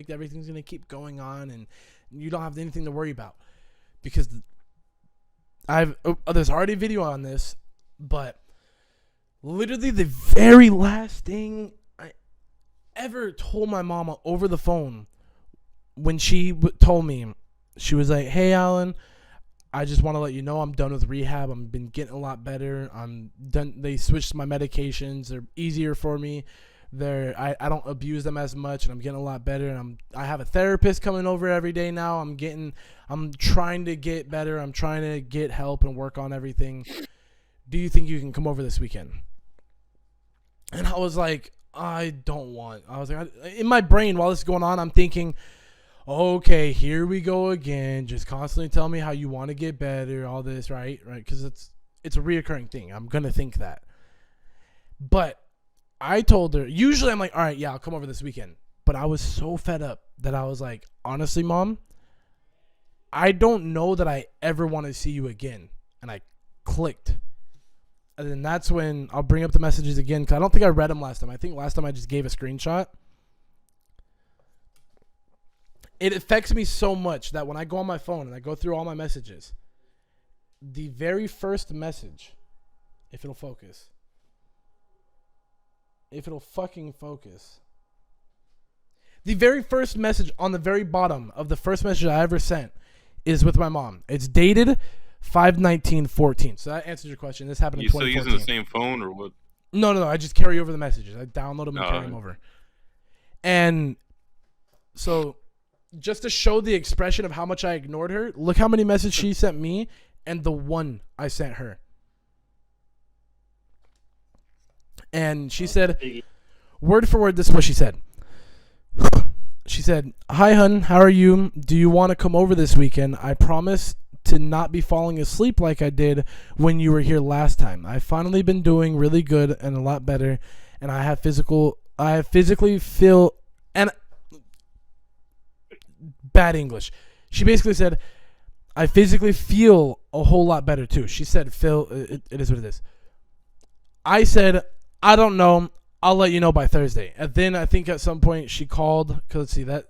perfect. Everything's going to keep going on and you don't have anything to worry about. Because there's already a video on this, but literally the very last thing I ever told my mama over the phone when she told me, she was like, "Hey, Alan, I just want to let you know I'm done with rehab. I've been getting a lot better. I'm done. They switched my medications. They're easier for me. I don't abuse them as much, and I'm getting a lot better. And I have a therapist coming over every day now. I'm trying to get better. I'm trying to get help and work on everything. Do you think you can come over this weekend?" And I was like, I was like, in my brain while this is going on, I'm thinking, okay, here we go again. Just constantly tell me how you want to get better, all this, right? Because it's a reoccurring thing. I'm going to think that. But I told her, usually I'm like, all right, yeah, I'll come over this weekend. But I was so fed up that I was like, honestly, Mom, I don't know that I ever want to see you again. And I clicked. And then that's when I'll bring up the messages again, because I don't think I read them last time. I think last time I just gave a screenshot. It affects me so much that when I go on my phone and I go through all my messages, the very first message, if it'll focus, if it'll fucking focus, the very first message on the very bottom of the first message I ever sent is with my mom. It's dated 5/19/14. So that answers your question. This happened in 2014. You still using the same phone or what? No. I just carry over the messages. I download them and carry them over. And so just to show the expression of how much I ignored her, look how many messages she sent me and the one I sent her. And she said, word for word, this is what she said. She said, "Hi, hun. How are you? Do you want to come over this weekend? I promise to not be falling asleep like I did when you were here last time. I've finally been doing really good and a lot better, and I physically feel," and bad English. She basically said, "I physically feel a whole lot better too." She said, "Phil, it is what it is." I said, "I don't know. I'll let you know by Thursday." And then I think at some point she called, because let's see that.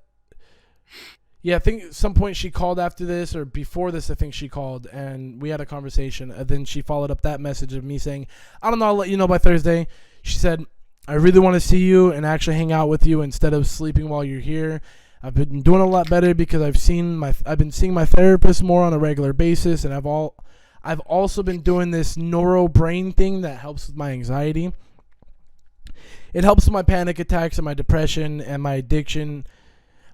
Yeah, I think at some point she called after this, or before this, I think she called, and we had a conversation. And then she followed up that message of me saying, "I don't know, I'll let you know by Thursday." She said, "I really want to see you and actually hang out with you instead of sleeping while you're here. I've been doing a lot better because I've been seeing my therapist more on a regular basis, and I've also been doing this neuro brain thing that helps with my anxiety. It helps with my panic attacks and my depression and my addiction.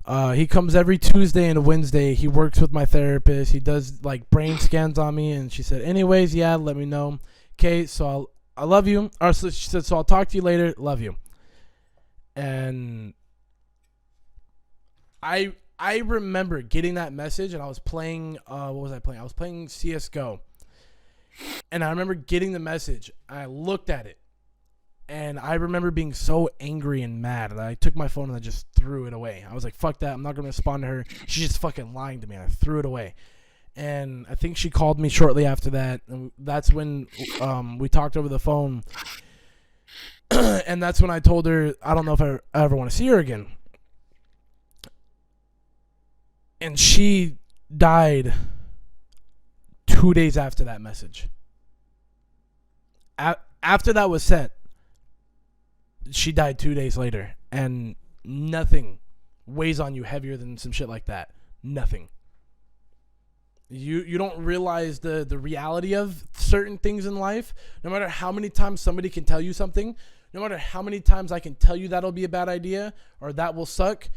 He comes every Tuesday and Wednesday. He works with my therapist. He does like brain scans on me." And she said, "Anyways, yeah, let me know. Okay, so I love you." Or so she said, "So I'll talk to you later. Love you." And I remember getting that message, and I was playing. What was I playing? I was playing CS:GO. And I remember getting the message. I looked at it. And I remember being so angry and mad that I took my phone and I just threw it away. I was like, fuck that. I'm not going to respond to her. She's just fucking lying to me. And I threw it away. And I think she called me shortly after that. And that's when we talked over the phone. And that's when I told her, I don't know if I ever want to see her again. And she died 2 days after that message. After that was sent, she died 2 days later, and nothing weighs on you heavier than some shit like that. Nothing. You don't realize the reality of certain things in life. No matter how many times somebody can tell you something, no matter how many times I can tell you that'll be a bad idea or that will suck,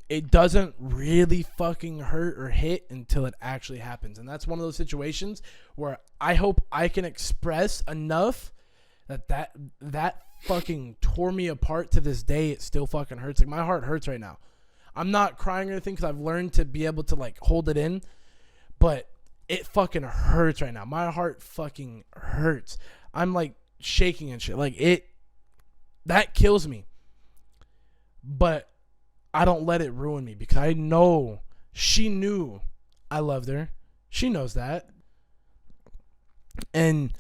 it doesn't really fucking hurt or hit until it actually happens. And that's one of those situations where I hope I can express enough that fucking tore me apart to this day. It still fucking hurts. Like, my heart hurts right now. I'm not crying or anything because I've learned to be able to like hold it in, but it fucking hurts right now. My heart fucking hurts. I'm like shaking and shit. Like, that kills me. But I don't let it ruin me because I know she knew I loved her. She knows that. And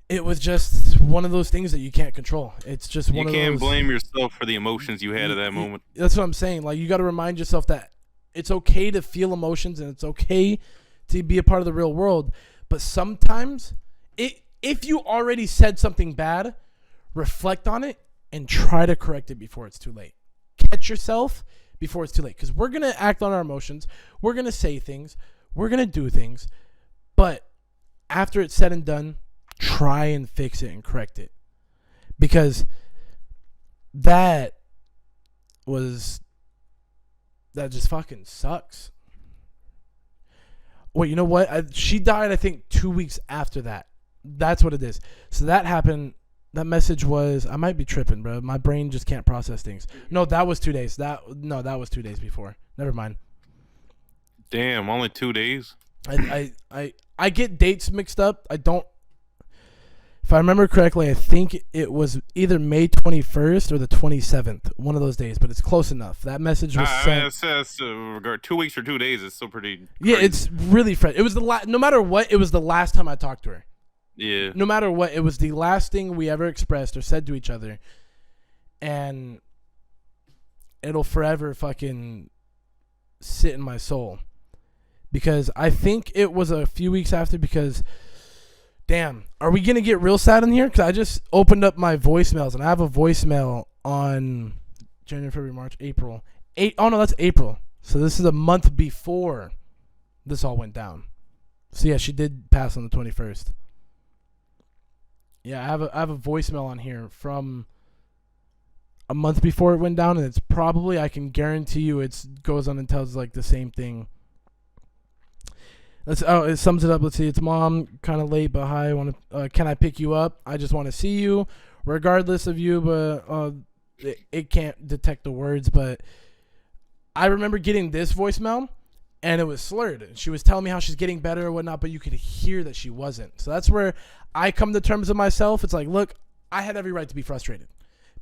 it was just one of those things that you can't control. It's just one of those. You can't blame yourself for the emotions you had at that moment. That's what I'm saying. Like, you got to remind yourself that it's okay to feel emotions and it's okay to be a part of the real world. But sometimes, if you already said something bad, reflect on it and try to correct it before it's too late. Catch yourself before it's too late. Because we're going to act on our emotions. We're going to say things. We're going to do things. But after it's said and done, try and fix it and correct it. Because that just fucking sucks. Wait, you know what? She died, I think, 2 weeks after that. That's what it is. So that happened. That message was, I might be tripping, bro. My brain just can't process things. No, that was 2 days. That was 2 days before. Never mind. Damn, only 2 days? I get dates mixed up. I don't. If I remember correctly, I think it was either May 21st or the 27th, one of those days, but it's close enough. That message was sent. It's 2 weeks or 2 days. It's still pretty crazy. Yeah, it's really fresh. It was no matter what, it was the last time I talked to her. Yeah. No matter what, it was the last thing we ever expressed or said to each other. And it'll forever fucking sit in my soul. Because I think it was a few weeks after, because... Damn, are we going to get real sad in here? Because I just opened up my voicemails, and I have a voicemail on January, February, March, April. Oh, no, that's April. So this is a month before this all went down. So, yeah, she did pass on the 21st. Yeah, I have a voicemail on here from a month before it went down, and it's probably, I can guarantee you, it goes on and tells, like, the same thing. It sums it up. Let's see. It's mom, kind of late, but hi. Can I pick you up? I just want to see you, regardless of you. But it can't detect the words. But I remember getting this voicemail, and it was slurred. She was telling me how she's getting better or whatnot, but you could hear that she wasn't. So that's where I come to terms with myself. It's like, look, I had every right to be frustrated,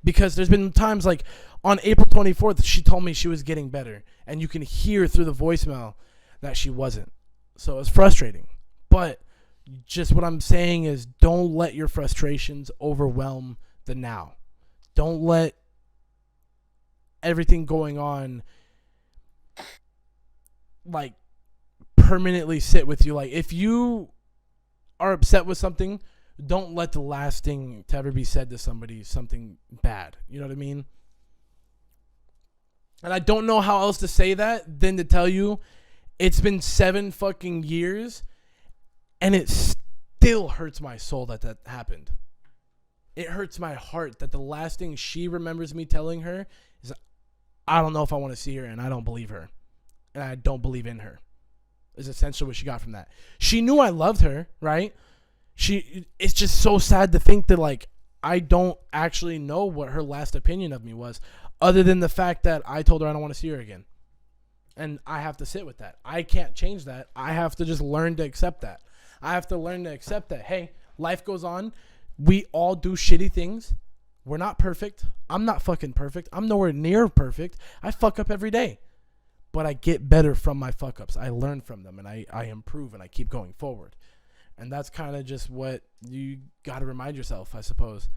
because there's been times like on April 24th, she told me she was getting better, and you can hear through the voicemail that she wasn't. So it's frustrating. But just what I'm saying is, don't let your frustrations overwhelm the now. Don't let everything going on like permanently sit with you. Like, if you are upset with something, don't let the last thing to ever be said to somebody something bad. You know what I mean? And I don't know how else to say that than to tell you, it's been 7 fucking years, and it still hurts my soul that happened. It hurts my heart that the last thing she remembers me telling her is, I don't know if I want to see her, and I don't believe her. And I don't believe in her. Is essentially what she got from that. She knew I loved her, right? It's just so sad to think that, like, I don't actually know what her last opinion of me was, other than the fact that I told her I don't want to see her again. And I have to sit with that. I can't change that. I have to just learn to accept that. I have to learn to accept that, hey, life goes on. We all do shitty things. We're not perfect. I'm not fucking perfect. I'm nowhere near perfect. I fuck up every day. But I get better from my fuck ups. I learn from them, and I improve, and I keep going forward. And that's kind of just what you got to remind yourself, I suppose.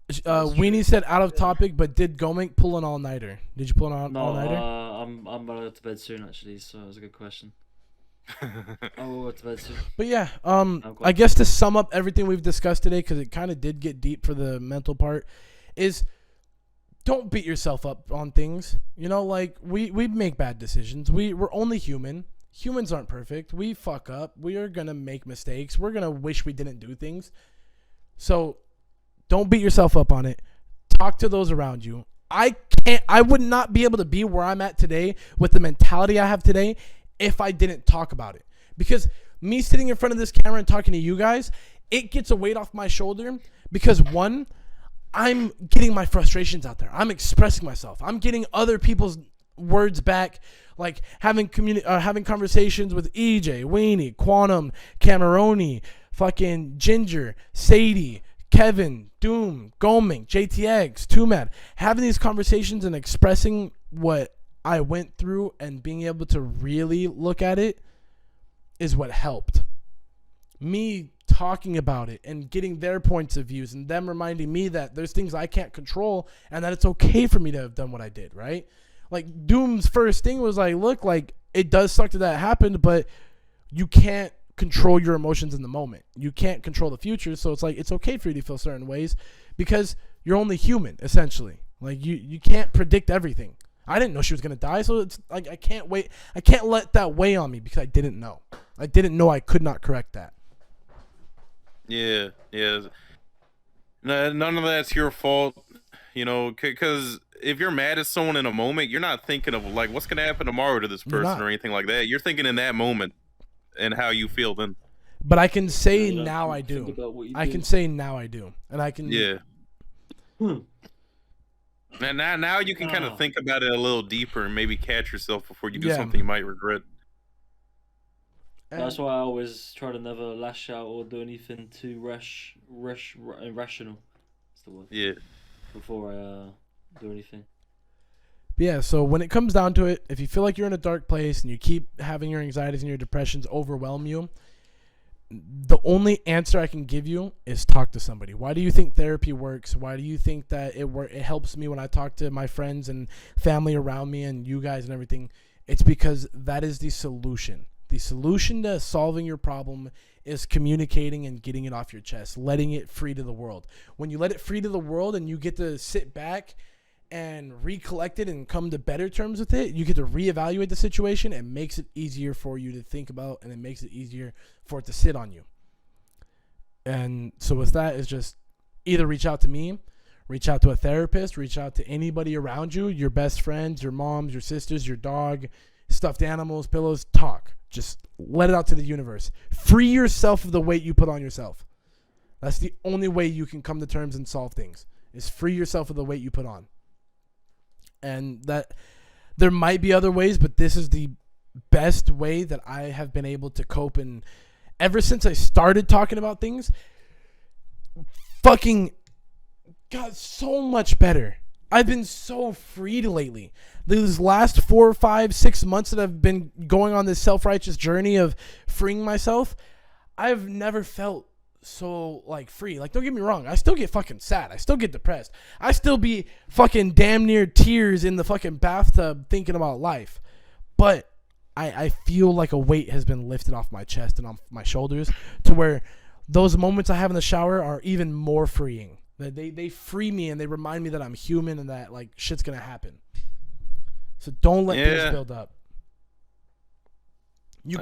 Weenie said out of topic, but did Gomink pull an all-nighter? Did you pull an all-nighter? I'm about to go to bed soon, actually, so it was a good question. I will go to bed soon. But yeah, I guess to sum up everything we've discussed today, because it kind of did get deep for the mental part, is don't beat yourself up on things. You know, like, we make bad decisions. We're only human. Humans aren't perfect. We fuck up. We are going to make mistakes. We're going to wish we didn't do things. So don't beat yourself up on it. Talk to those around you. I would not be able to be where I'm at today with the mentality I have today if I didn't talk about it. Because me sitting in front of this camera and talking to you guys, it gets a weight off my shoulder because, one, I'm getting my frustrations out there. I'm expressing myself. I'm getting other people's words back, like having conversations with EJ, Weenie, Quantum, Cameroni, fucking Ginger, Sadie, Kevin, Doom, Goming, JTX, Too Mad. Having these conversations and expressing what I went through and being able to really look at it is what helped. me talking about it and getting their points of views and them reminding me that there's things I can't control and that it's okay for me to have done what I did, right? Like Doom's first thing was like, look, like it does suck that happened, but you can't control your emotions in the moment. You can't control the future, so it's like it's okay for you to feel certain ways because you're only human, essentially. Like you can't predict everything. I didn't know she was gonna die, so it's like I can't let that weigh on me because I didn't know. I didn't know I could not correct that. Yeah, yeah. None of that's your fault, you know, because if you're mad at someone in a moment, you're not thinking of like what's gonna happen tomorrow to this You're person not. or anything like that. You're thinking in that moment and how you feel then. But I can say You don't now I think do. about what you I do. can say now I do, and I can. Yeah. Hmm. And now you can kind Ah. of think about it a little deeper and maybe catch yourself before you do Yeah. something you might regret. That's why I always try to never lash out or do anything too irrational. That's the word. Yeah. Before I do anything. Yeah, so when it comes down to it, if you feel like you're in a dark place and you keep having your anxieties and your depressions overwhelm you, the only answer I can give you is talk to somebody. Why do you think therapy works? Why do you think that it helps me when I talk to my friends and family around me and you guys and everything? It's because that is the solution. The solution to solving your problem is communicating and getting it off your chest, letting it free to the world. When you let it free to the world and you get to sit back and recollect it and come to better terms with it, you get to reevaluate the situation. It makes it easier for you to think about, and it makes it easier for it to sit on you. And so with that, is just either reach out to me, reach out to a therapist, reach out to anybody around you, your best friends, your moms, your sisters, your dog, stuffed animals, pillows. Talk. Just let it out to the universe. Free yourself of the weight you put on yourself. That's the only way you can come to terms and solve things, is free yourself of the weight you put on. And that there might be other ways, but this is the best way that I have been able to cope. And ever since I started talking about things, fucking got so much better. I've been so freed lately. These last 4, 5, 6 months that I've been going on this self-righteous journey of freeing myself, I've never felt so like free. Like, don't get me wrong, I still get fucking sad, I still get depressed, I still be fucking damn near tears in the fucking bathtub thinking about life, but I feel like a weight has been lifted off my chest and off my shoulders to where those moments I have in the shower are even more freeing. They free me and they remind me that I'm human and that like shit's gonna happen. So don't let things build up. You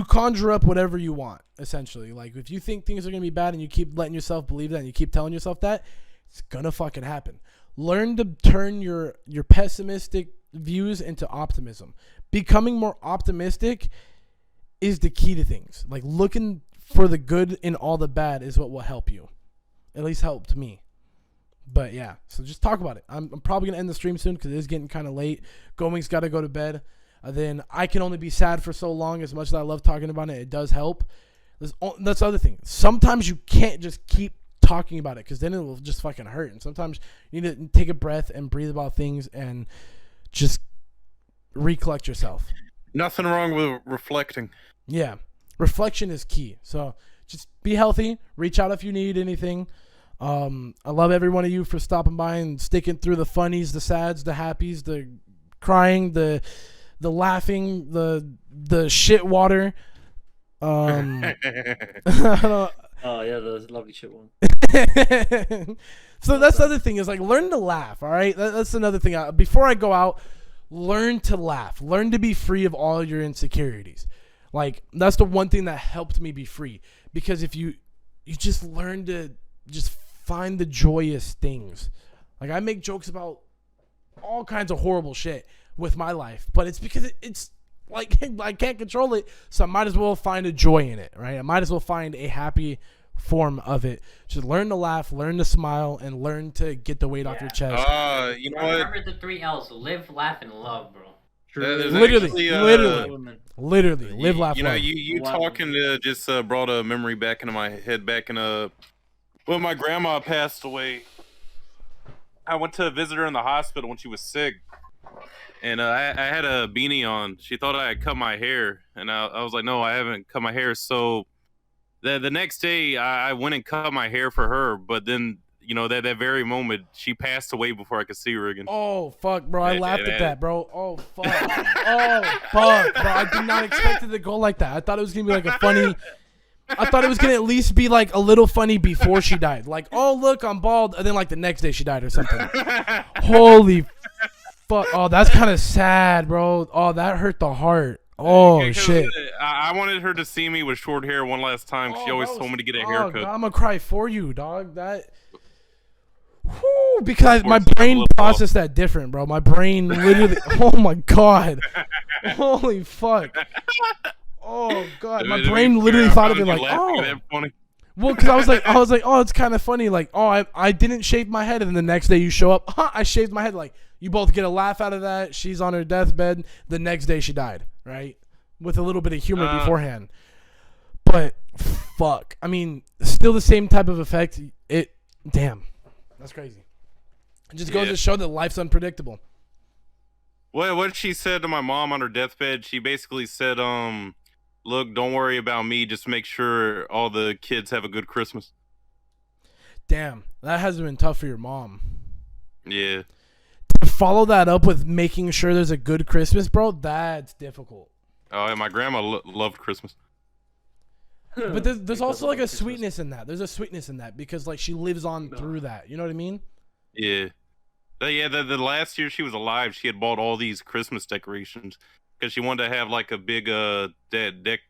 conjure up whatever you want, essentially. Like, if you think things are going to be bad and you keep letting yourself believe that and you keep telling yourself that, it's going to fucking happen. Learn to turn your pessimistic views into optimism. Becoming more optimistic is the key to things. Like, looking for the good in all the bad is what will help you. At least helped me. But, yeah, so just talk about it. I'm probably going to end the stream soon because it is getting kind of late. Goming's got to go to bed. Then I can only be sad for so long. As much as I love talking about it, it does help. That's the other thing. Sometimes you can't just keep talking about it because then it will just fucking hurt. And sometimes you need to take a breath and breathe about things and just recollect yourself. Nothing wrong with reflecting. Yeah. Reflection is key. So just be healthy. Reach out if you need anything. I love every one of you for stopping by and sticking through the funnies, the sads, the happies, the crying, the laughing, the shit water. Oh yeah, the lovely shit one. So that's the other thing is like learn to laugh. All right, that's another thing. Before I go out, learn to laugh. Learn to be free of all your insecurities. Like that's the one thing that helped me be free. Because if you just learn to just find the joyous things. Like I make jokes about all kinds of horrible shit with my life, but it's because it's like I can't control it, so I might as well find a joy in it, right? I might as well find a happy form of it. Just learn to laugh, learn to smile, and learn to get the weight off your chest. You know what? Remember the 3 L's: live, laugh, and love, bro. Literally, live, laugh, you know, love. you talking to just brought a memory back into my head. Back in when my grandma passed away, I went to visit her in the hospital when she was sick. And I had a beanie on. She thought I had cut my hair. And I was like, no, I haven't cut my hair. So The next day, I went and cut my hair for her, but then that very moment, she passed away before I could see her again. Oh fuck, bro! I Yeah, laughed at that- that, bro. Oh fuck. Oh fuck, bro! I did not expect it to go like that. I thought it was gonna be like a funny. I thought it was gonna at least be like a little funny before she died. Like, oh look, I'm bald, and then like the next day she died or something. Holy fuck! Oh, that's kind of sad, bro. Oh, that hurt the heart. Oh 'Cause, shit. I wanted her to see me with short hair one last time. 'Cause she always told me to get a haircut. God, I'm gonna cry for you, dog. That. Whew, because my Force brain lip processed that different, bro. My brain literally. Oh my god. Holy fuck. Oh god, my To be brain fair, literally I thought of found it you like, laughing oh. at that funny. Well, because I was like, oh, it's kind of funny. Like, oh, I didn't shave my head, and then the next day you show up, I shaved my head. Like, you both get a laugh out of that. She's on her deathbed. The next day she died, right? With a little bit of humor beforehand. But fuck, I mean, still the same type of effect. Damn, that's crazy. It just goes Yeah. to show that life's unpredictable. What she said to my mom on her deathbed, she basically said, look, don't worry about me. Just make sure all the kids have a good Christmas. Damn, that has been tough for your mom. Yeah. Follow that up with making sure there's a good Christmas, bro. That's difficult. Oh, and my grandma loved Christmas. But there's Who also doesn't like a love Christmas? sweetness in that. There's a sweetness in that because like she lives on through that. You know what I mean? Yeah. The last year she was alive, she had bought all these Christmas decorations because she wanted to have like a big deck,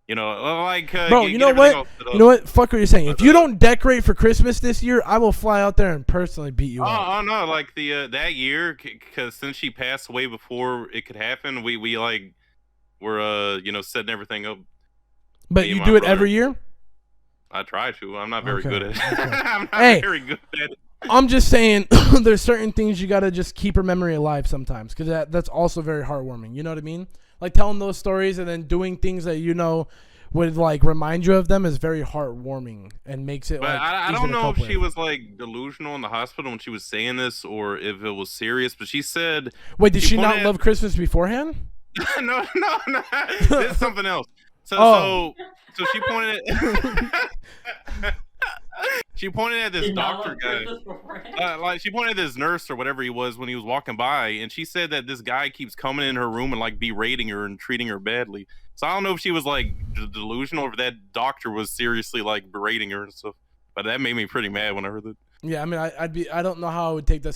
like Bro, get- you get know everything what? all set You up. know what? Fuck what you're saying. If you don't decorate for Christmas this year, I will fly out there and personally beat you up. Oh no! Like that year, because since she passed away before it could happen, we like were setting everything up. But me you and do my it every brother. year? I try to. I'm not very Okay, good at it. okay. I'm not Hey. very good at it. I'm just saying there's certain things you got to just keep her memory alive sometimes because that's also very heartwarming. You know what I mean? Like telling those stories and then doing things that would like remind you of them is very heartwarming and makes it But like I easy don't to know cope if she with. was like delusional in the hospital when she was saying this or if it was serious. But she said, Wait, did she she not pointed- love Christmas beforehand? no. This is something else. Oh. So she pointed at she pointed at this Did not doctor love guy. Christmas beforehand? Like she pointed at this nurse or whatever he was when he was walking by, and she said that this guy keeps coming in her room and like berating her and treating her badly. So I don't know if she was like delusional or if that doctor was seriously like berating her and stuff. But that made me pretty mad when I heard that. Yeah, I mean, I don't know how I would take that situation.